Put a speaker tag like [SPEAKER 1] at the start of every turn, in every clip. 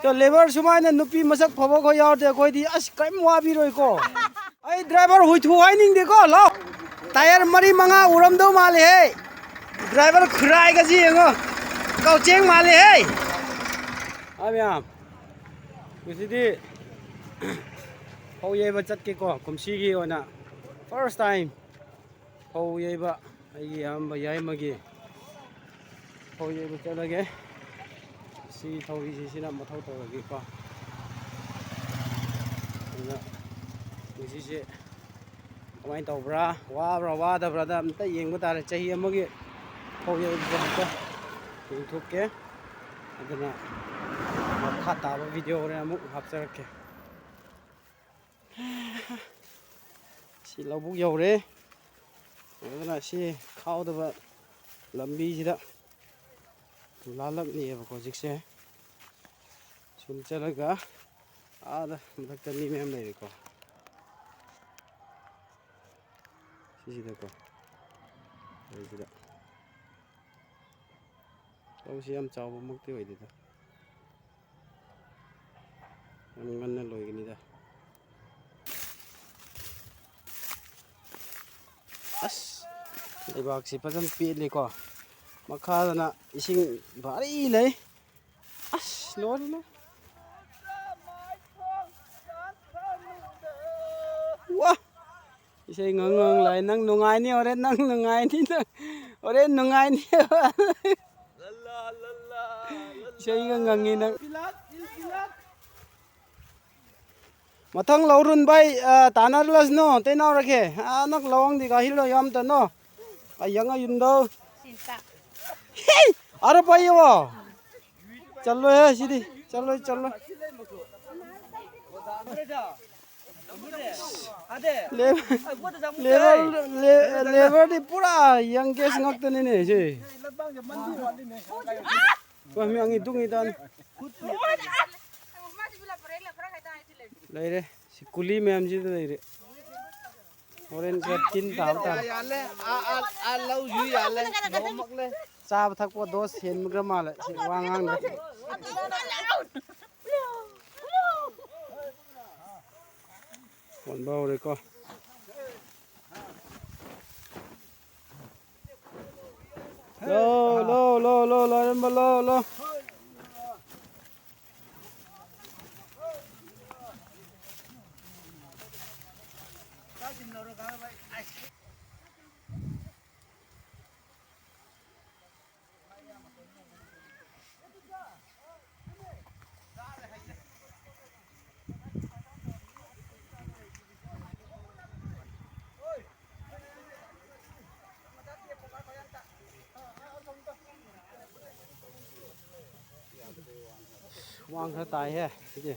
[SPEAKER 1] तो लेबर सुमाइना नुपी मसक फबो को यावते कोइदी अस कइम वाबिरोय को आई ड्राइवर हुइथु हाइनिंग देखो लो टायर मरी मंगा उरमदो माले हे ड्राइवर खुराय गजी यंगो कौचेंग माले हे आम्याम गुसिदी हौ येबा चटके को कुमसीगी ओना फर्स्ट टाइम हौ येबा आई याम याय मगे हौ येबा चलगे सी थौरी सिना मथौ तौरगे को ना गुसिसे कमाय तौब्रा वाब्रा वादब्रा दा अमता येंगबा तारे चही अमगे हौ येबा हक्का येंथोके अदना मखा ताबा वीडियो रे अमुक हापचरके सी लौबुक यौरे अदना सी खाउदबा लंबी जिदा लालकनीबको जिकसे सुन चलगा आदा मथक्ता मी मैम लेरेको सिसिदको लेजिदा तौसी याम चावबा मुक्ति होइदिदा याम गन्ना लोइगनिदा अस लेबाकसी फजन पेलेको मखादना इसिंग भारी लै अस लोरना वाह इसे ngang lại nang nungai ni ore nang nungai ni ore nungai ni ise ngang ni nang mathang laurun bai tanarlas no tenau rakhe anak lawang di gahilo yam ta no ayanga yundo sinta hey ara payo चलो है सीधी चलो चलो labour दी पूरा youngest ngakta ne je ko mi angi dungi dan leire si kuli mem ji leire oren ka tin taw ta yalle a lau yu yalle nomak le चाब थक को दोस्त हेन मुग्र माल वांगांग one बावरे को लो लो लो लो लो लो लो वांग खा ताई है जी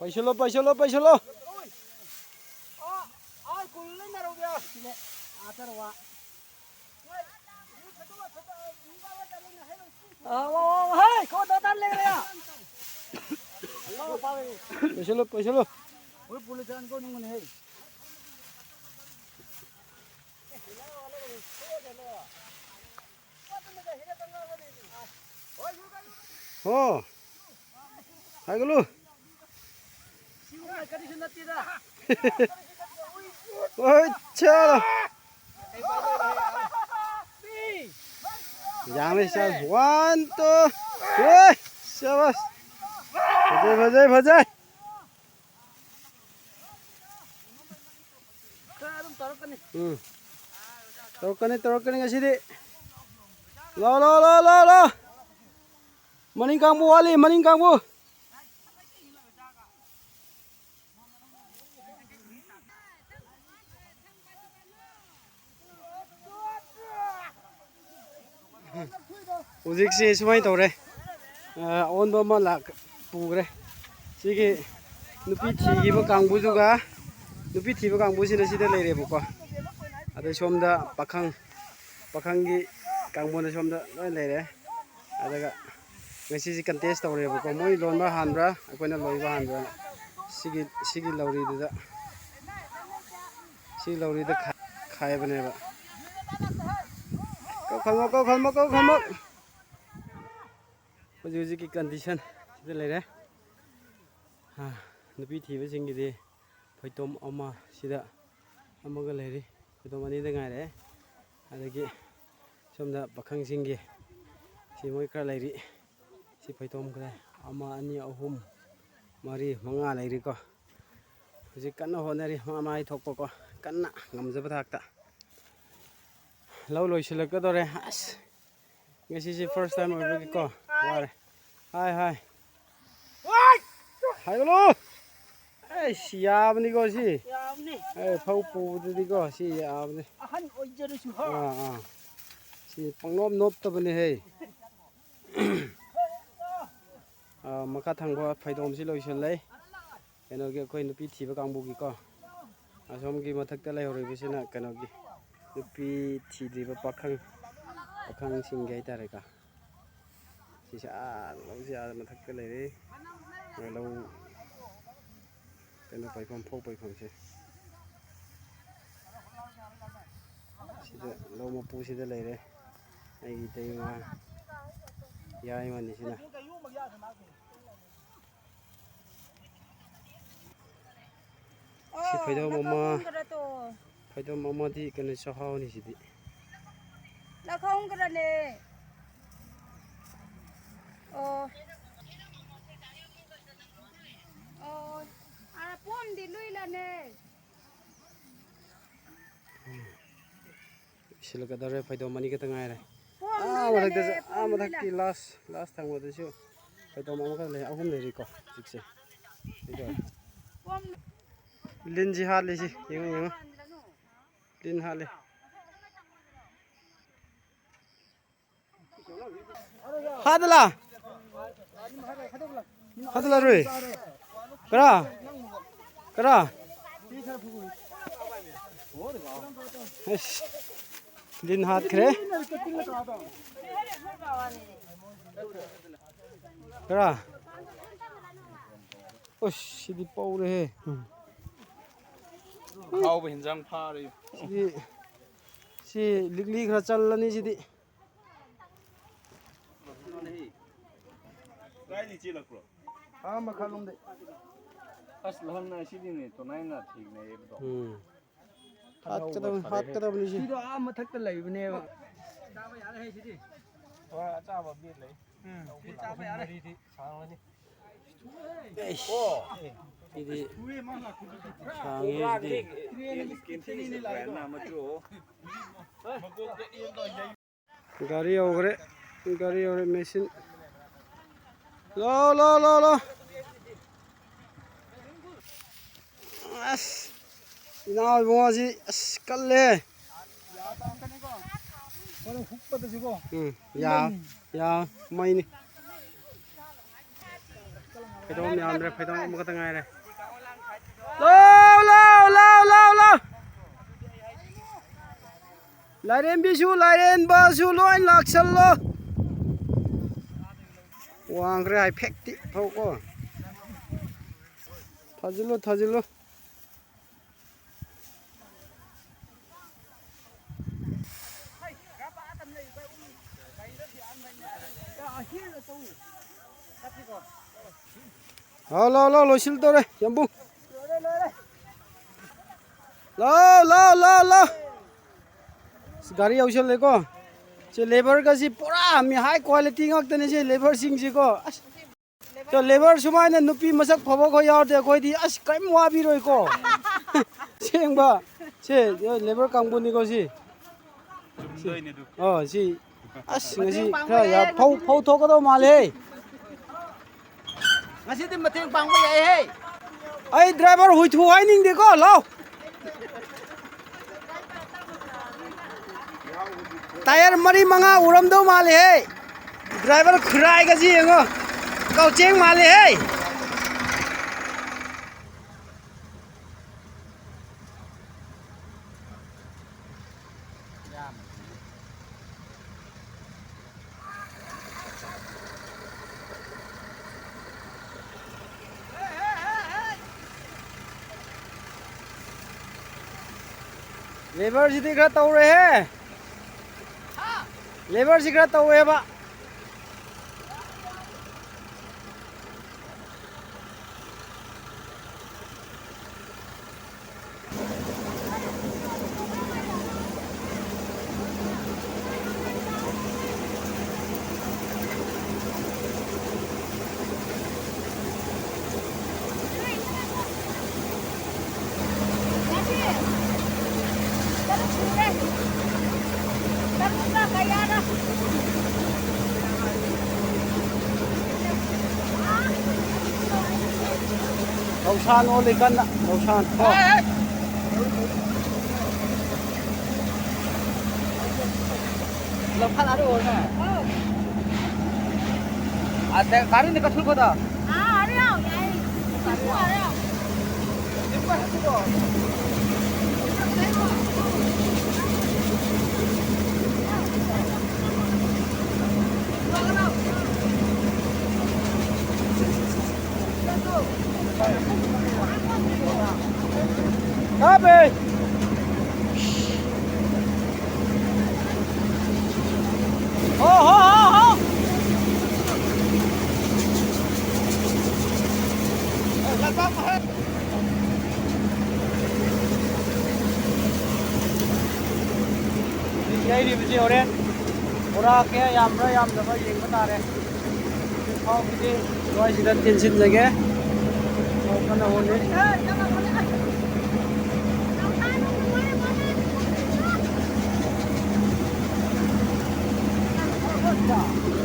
[SPEAKER 1] पैसा लो पैसा लो पैसा लो पैसा लो हो हाय गलो चलो जाने चल 1 2 3 शाबाश भजाई भजाई तोरकनी ngasidi lo maning kangbu wali maning kangbu ꯍꯧꯖꯤꯛꯁꯦ ꯁꯨꯃꯥꯏꯅ ꯇꯧꯔꯦ ꯑꯑꯣꯟꯕ ꯑꯃ ꯄꯨꯈ꯭ꯔꯦ ꯁꯤꯒꯤ ꯅꯨꯄꯤ ꯊꯤꯈꯤꯕ ꯀꯥꯡꯕꯨꯗꯨꯒ ꯅꯨꯄꯤ ꯊꯤꯕ ꯀꯥꯡꯕꯨꯁꯤꯅ ꯁꯤꯗ ꯂꯩꯔꯦꯕꯀꯣ ꯑꯗꯩ ꯁꯣꯝꯗ ꯄꯥꯈꯪꯒꯤ ꯀꯥꯡꯕꯨꯅ ꯁꯣꯝꯗ ꯂꯣꯏ ꯂꯩꯔꯦ ꯑꯗꯨꯒ ꯉꯁꯤꯁꯤ ꯀꯟꯇꯦꯁ ꯇꯧꯔꯦꯕꯀꯣ ꯃꯣꯏ ꯂꯣꯟꯕ ꯍꯥꯟꯕ꯭ꯔꯥ ꯑꯩꯈꯣꯏꯅ ꯂꯣꯏꯕ ꯍꯥꯟꯕ꯭ꯔꯥ ꯁꯤꯒꯤ ꯂꯧꯔꯤꯗꯨꯗ ꯁꯤ ꯂꯧꯔꯤꯗ ꯈꯥꯏꯕꯅꯦꯕ ꯀꯧ ꯈꯜꯃꯣ ꯍꯧꯖꯤꯛꯀꯤ ꯀꯟꯗꯤꯁꯟ ꯁꯤꯗ ꯂꯩꯔꯦ ꯅꯨꯄꯤ ꯊꯤꯕꯁꯤꯡꯒꯤꯗꯤ ꯐꯩꯇꯣꯝ ꯑꯃ ꯁꯤꯗ ꯑꯃꯒ ꯂꯩꯔꯤ ꯐꯩꯇꯣꯝ ꯑꯅꯤꯗ ꯉꯥꯏꯔꯦ ꯑꯗꯒꯤ ꯁꯣꯝꯗ ꯄꯥꯈꯪꯁꯤꯡꯒꯤ ꯁꯤ ꯃꯣꯏ ꯈꯔ ꯂꯩꯔꯤ ꯁꯤ ꯐꯩꯇꯣꯝ ꯈꯔ 1 2 3 4 5 ꯂꯩꯔꯤꯀꯣ ꯍꯧꯖꯤꯛ ꯀꯟꯅ ꯍꯣꯠꯅꯔꯤ ꯃꯥꯏ ꯊꯣꯛꯄꯀꯣ ꯀꯟꯅ ꯉꯝꯖꯕ ꯊꯥꯛꯇ ꯂꯧ ꯂꯣꯏꯁꯤꯜꯂꯛꯀꯗꯧꯔꯦ ꯑꯁ ꯉꯁꯤꯁꯤ ꯐꯥꯔꯁ ꯇꯥꯏꯝ ꯑꯣꯏꯕꯒꯤꯀꯣ ꯋꯥꯔꯦ ꯍꯥꯏ ꯍꯥꯏꯒꯂꯣ ꯑꯩꯁ ꯌꯥꯕꯅꯤꯀꯣ ꯁꯤ ꯐꯧ ꯄꯨꯕꯗꯗꯤꯀꯣ ꯁꯤ ꯌꯥꯕꯅꯤ
[SPEAKER 2] ꯑꯍꯟ ꯑꯣꯏꯖꯔꯁꯨ
[SPEAKER 1] ꯁꯤ ꯄꯪꯅꯣꯞ ꯅꯣꯞꯇꯕꯅꯦꯍꯦ ꯃꯈꯥ ꯊꯪꯕ ꯐꯩꯗꯣꯝꯁꯤ ꯂꯣꯏꯁꯤꯜꯂꯦ ꯀꯩꯅꯣꯒꯤ ꯑꯩꯈꯣꯏ ꯅꯨꯄꯤ ꯊꯤꯕ ꯀꯥꯡꯕꯨꯒꯤꯀꯣ ꯑꯁꯣꯝꯒꯤ ꯃꯊꯛꯇ ꯂꯩꯍꯧꯔꯤꯕꯁꯤꯅ ꯀꯩꯅꯣꯒꯤ ꯅꯨꯄꯤ ꯊꯤꯗ꯭ꯔꯤꯕ ꯄꯥꯈꯪꯁꯤꯡꯒꯤ ꯍꯥꯏꯇꯥꯔꯦꯀꯣ ꯁꯤꯁꯦ ꯂꯧꯁꯤ ꯃꯊꯛꯇ ꯂꯩꯔꯤ ꯂꯧ ꯀꯩꯅꯣ ꯄꯩꯐꯝ ꯐꯧ ꯄꯩꯐꯝꯁꯦ ꯁꯤꯗ ꯂꯧ ꯃꯄꯨꯁꯤꯗ ꯂꯩꯔꯦ ꯑꯩꯒꯤ ꯏꯇꯩꯃ ꯌꯥꯏꯃꯅꯤꯁꯤꯅ ꯁꯤ ꯐꯩꯗꯣꯝ ꯑꯃꯗꯤ ꯀꯩꯅꯣ ꯆꯥꯛꯍꯥꯎꯅꯤ ꯁꯤꯗꯤ
[SPEAKER 2] ꯂꯈꯣꯡꯒ꯭ꯔꯅꯦ ꯄꯣꯝꯗꯤ ꯂꯨꯏꯂꯅꯦ
[SPEAKER 1] ꯁꯤꯜꯂꯛꯀꯗꯧꯔꯦ ꯐꯩꯗꯣꯝ ꯑꯅꯤ ꯈꯛꯇ ꯉꯥꯏꯔꯦ
[SPEAKER 2] ꯃꯊꯛꯇꯁꯨ
[SPEAKER 1] ꯃꯊꯛꯀꯤ ꯂꯥꯁ ꯊꯪꯕꯗꯁꯨ ꯐꯩꯗꯣꯝ ꯑꯃꯈꯛ ꯂꯩ 3 ꯂꯩꯔꯤꯀꯣ ꯍꯧꯖꯤꯛꯁꯦ ꯂꯤꯟꯁꯤ ꯍꯥꯠꯂꯤꯁꯤ ꯌꯦꯡꯉꯣ ꯂꯤꯟ ꯍꯥꯠꯂꯤ 하들라 루이 그라 린 핫 그래 그라 오씨 디 뽀우래
[SPEAKER 3] 하우브 현장 파리
[SPEAKER 1] 시 릭리 그라 잘라니 지디
[SPEAKER 3] 라이디 찔렀고
[SPEAKER 1] 마칼롱데
[SPEAKER 3] ꯑꯁ ꯂꯍꯟꯅ ꯁꯤꯗꯤꯅꯦ ꯇꯣꯅꯥꯏꯅ ꯊꯤꯒꯅꯦ ꯌꯦꯕꯗꯣ
[SPEAKER 1] ꯍꯥꯠꯀꯗꯕꯅꯤ ꯁꯤ
[SPEAKER 2] ꯁꯤꯗꯣ ꯃꯊꯛꯇ ꯂꯩꯕꯅꯦꯕ ꯆꯥꯕ ꯌꯥꯔꯦ ꯍꯦ ꯁꯤꯗꯤ
[SPEAKER 3] ꯍꯣꯏ ꯑꯆꯥꯕ ꯕꯦꯠ ꯂꯩ
[SPEAKER 2] ꯁꯤ ꯆꯥꯕ ꯌꯥꯔꯦ
[SPEAKER 3] ꯁꯥꯡꯉꯅꯤ
[SPEAKER 1] 이디 गाड़ी ओगरे मशीन लो अस इना बोजी अस कल्ले या माइनी फेदोम यामरे फेदोम अमखत ngaire लो लाइरेन बिसु लाइरेन बासु लोइन लाक्सल्लो वांग्रे हाय फेक्ति फौको थाजिलो लो लोसिल तोरे यम्बु लो गाड़ी औसलेको से लेबर का सी पूरा मी high quality ngaktane se labour सिंग जी को तो लेबर सुमाइना नुपी मसक फबो को यावते कोइदी अस काइम वाबिरोय को सेंबा से लेबर कांगबुनी को सी सी अस ngasi खरा या फौ थोकदो माले
[SPEAKER 2] ngasi mateng pangba yai he
[SPEAKER 1] ai driver huithu hainin de ko lau tyre 4 5 उरमदो Male hey driver खुराएगा जी यंगो कौचेंग माले है लेबर जी खरा तौ रहे हैं लेबर जी खरा तौ है बा Lausan oleh kan lausan. Oh.
[SPEAKER 2] लफा लाडू हो ना आता गाड़ी निकल छुल को दा
[SPEAKER 4] आ रहे हो यार आ रहे हो
[SPEAKER 2] निकल छुल को
[SPEAKER 1] Abe. Oh. Đây đi bây giờ đấy. Ora kia yam ra yam da ba yeng ba ta re. Khao ki de roi si da tin sin la ge. Khao kana ho ne.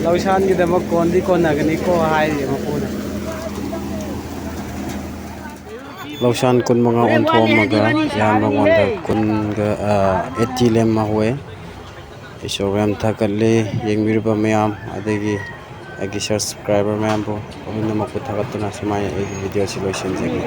[SPEAKER 1] Lausan ki da ma kon di kon na ga ni ko hai di ma ko na. Lausan kun mga on thom maga yan ma ngon da kun ga etilem ma hoye. Instagram thakalle yengmir ba mayam adegi agi subscriber mayam bo ohina makuthagatuna sumaya video solution jagi